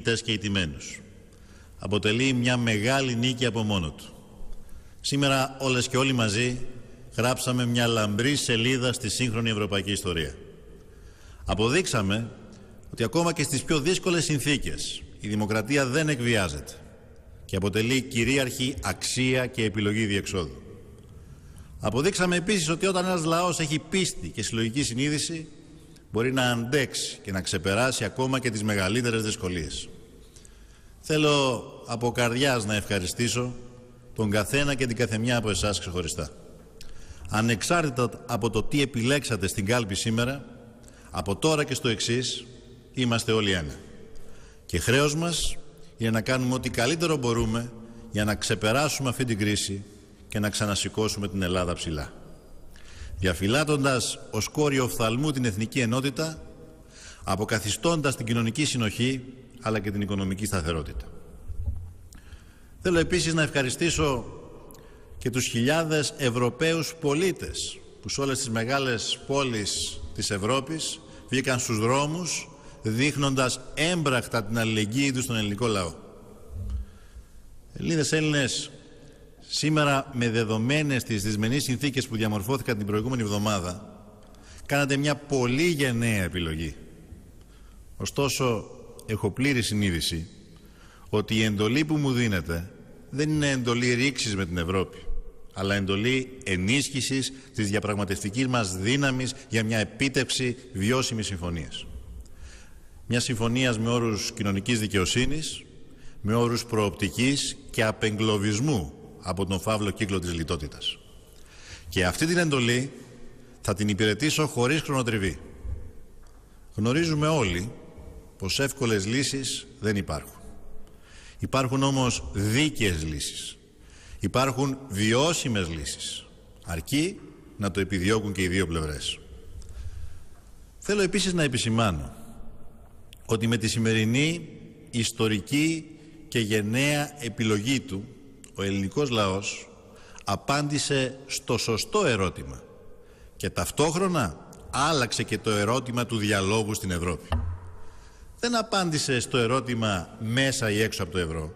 και ηττημένους. Αποτελεί μια μεγάλη νίκη από μόνο του. Σήμερα όλες και όλοι μαζί γράψαμε μια λαμπρή σελίδα στη σύγχρονη ευρωπαϊκή ιστορία. Αποδείξαμε ότι ακόμα και στις πιο δύσκολες συνθήκες η δημοκρατία δεν εκβιάζεται και αποτελεί κυρίαρχη αξία και επιλογή διεξόδου. Αποδείξαμε επίσης ότι όταν ένας λαός έχει πίστη και συλλογική συνείδηση μπορεί να αντέξει και να ξεπεράσει ακόμα και τις μεγαλύτερες δυσκολίες. Θέλω από καρδιάς να ευχαριστήσω τον καθένα και την καθεμιά από εσάς ξεχωριστά. Ανεξάρτητα από το τι επιλέξατε στην κάλπη σήμερα, από τώρα και στο εξής, είμαστε όλοι ένα. Και χρέος μας είναι να κάνουμε ό,τι καλύτερο μπορούμε για να ξεπεράσουμε αυτή την κρίση και να ξανασηκώσουμε την Ελλάδα ψηλά. Διαφυλάττοντας ως κόριο οφθαλμού την εθνική ενότητα, αποκαθιστώντας την κοινωνική συνοχή αλλά και την οικονομική σταθερότητα. Θέλω επίσης να ευχαριστήσω και τους χιλιάδες Ευρωπαίους πολίτες που σε όλες τις μεγάλες πόλεις της Ευρώπης βγήκαν στους δρόμους δείχνοντας έμπρακτα την αλληλεγγύη τους στον ελληνικό λαό. Έλληνες, σήμερα με δεδομένες τις δυσμενείς συνθήκες που διαμορφώθηκαν την προηγούμενη εβδομάδα, κάνατε μια πολύ γενναία επιλογή. Ωστόσο, έχω πλήρη συνείδηση ότι η εντολή που μου δίνεται δεν είναι εντολή ρήξης με την Ευρώπη, αλλά εντολή ενίσχυσης της διαπραγματευτικής μας δύναμης για μια επίτευξη βιώσιμης συμφωνίας. Μια συμφωνίας με όρους κοινωνικής δικαιοσύνης, με όρους προοπτικής και απεγκλωβισμού από τον φαύλο κύκλο της λιτότητας. Και αυτή την εντολή θα την υπηρετήσω χωρίς χρονοτριβή. Γνωρίζουμε όλοι πως εύκολες λύσεις δεν υπάρχουν. Υπάρχουν όμως δίκαιες λύσεις. Υπάρχουν βιώσιμες λύσεις. Αρκεί να το επιδιώκουν και οι δύο πλευρές. Θέλω επίσης να επισημάνω ότι με τη σημερινή ιστορική και γενναία επιλογή του, ο ελληνικός λαός απάντησε στο σωστό ερώτημα και ταυτόχρονα άλλαξε και το ερώτημα του διαλόγου στην Ευρώπη. Δεν απάντησε στο ερώτημα μέσα ή έξω από το ευρώ.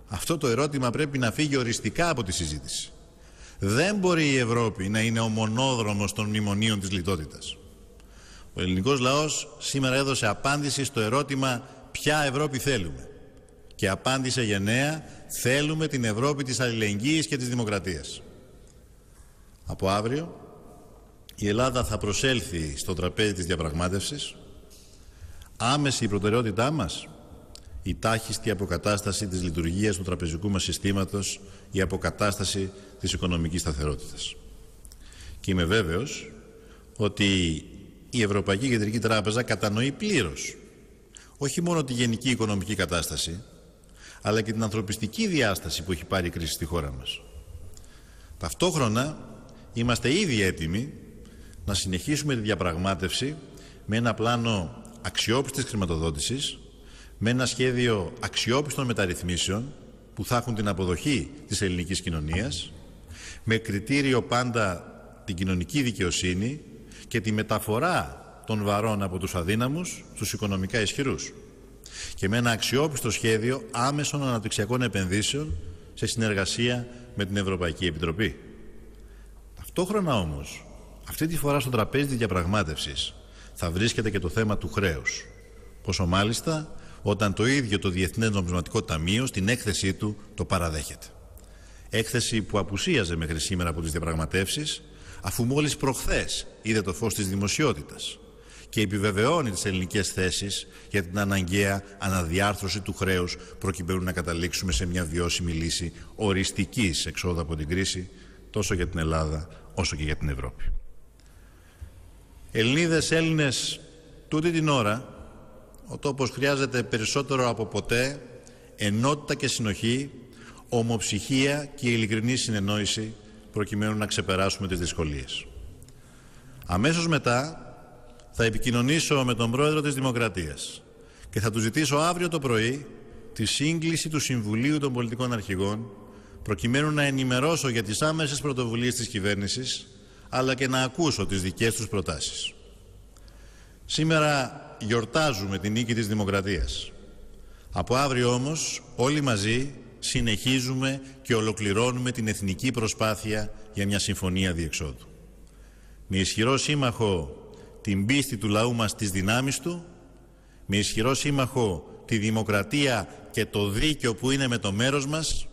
Αυτό το ερώτημα πρέπει να φύγει οριστικά από τη συζήτηση. Δεν μπορεί η Ευρώπη να είναι ο μονόδρομος των μνημονίων της λιτότητας. Ο ελληνικός λαός σήμερα έδωσε απάντηση στο ερώτημα ποια Ευρώπη θέλουμε. Και απάντησε γενναία, θέλουμε την Ευρώπη της αλληλεγγύης και της δημοκρατίας. Από αύριο η Ελλάδα θα προσέλθει στο τραπέζι της διαπραγμάτευσης. Άμεση η προτεραιότητά μας, η τάχιστη αποκατάσταση της λειτουργίας του τραπεζικού μας συστήματος, η αποκατάσταση της οικονομικής σταθερότητας. Και είμαι βέβαιος ότι η Ευρωπαϊκή Κεντρική Τράπεζα κατανοεί πλήρως όχι μόνο τη γενική οικονομική κατάσταση, αλλά και την ανθρωπιστική διάσταση που έχει πάρει η κρίση στη χώρα μας. Ταυτόχρονα είμαστε ήδη έτοιμοι να συνεχίσουμε τη διαπραγμάτευση με ένα πλάνο αξιόπιστης χρηματοδότησης, με ένα σχέδιο αξιόπιστων μεταρρυθμίσεων που θα έχουν την αποδοχή της ελληνικής κοινωνίας, με κριτήριο πάντα την κοινωνική δικαιοσύνη και τη μεταφορά των βαρών από τους αδύναμους στους οικονομικά ισχυρούς και με ένα αξιόπιστο σχέδιο άμεσων αναπτυξιακών επενδύσεων σε συνεργασία με την Ευρωπαϊκή Επιτροπή. Ταυτόχρονα όμως, αυτή τη φορά στο τραπέζι της διαπραγμάτευσης θα βρίσκεται και το θέμα του χρέους. Πόσο μάλιστα όταν το ίδιο το Διεθνές Νομισματικό Ταμείο στην έκθεσή του το παραδέχεται. Έκθεση που απουσίαζε μέχρι σήμερα από τις διαπραγματεύσεις, αφού μόλις προχθές είδε το φως της δημοσιότητας και επιβεβαιώνει τις ελληνικές θέσεις για την αναγκαία αναδιάρθρωση του χρέους προκειμένου να καταλήξουμε σε μια βιώσιμη λύση οριστικής εξόδου από την κρίση τόσο για την Ελλάδα όσο και για την Ευρώπη. Ελληνίδες, Έλληνες, τούτη την ώρα ο τόπος χρειάζεται περισσότερο από ποτέ ενότητα και συνοχή, ομοψυχία και ειλικρινή συνεννόηση προκειμένου να ξεπεράσουμε τις δυσκολίες. Αμέσως μετά θα επικοινωνήσω με τον Πρόεδρο της Δημοκρατίας και θα του ζητήσω αύριο το πρωί τη σύγκληση του Συμβουλίου των Πολιτικών Αρχηγών προκειμένου να ενημερώσω για τις άμεσες πρωτοβουλίες της κυβέρνησης αλλά και να ακούσω τις δικές τους προτάσεις. Σήμερα γιορτάζουμε την νίκη της δημοκρατίας. Από αύριο όμως όλοι μαζί συνεχίζουμε και ολοκληρώνουμε την εθνική προσπάθεια για μια συμφωνία διεξόδου. Με ισχυρό σύμμαχο την πίστη του λαού μας στις δυνάμεις του, με ισχυρό σύμμαχο τη δημοκρατία και το δίκαιο που είναι με το μέρος μας,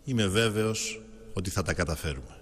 είμαι βέβαιος ότι θα τα καταφέρουμε.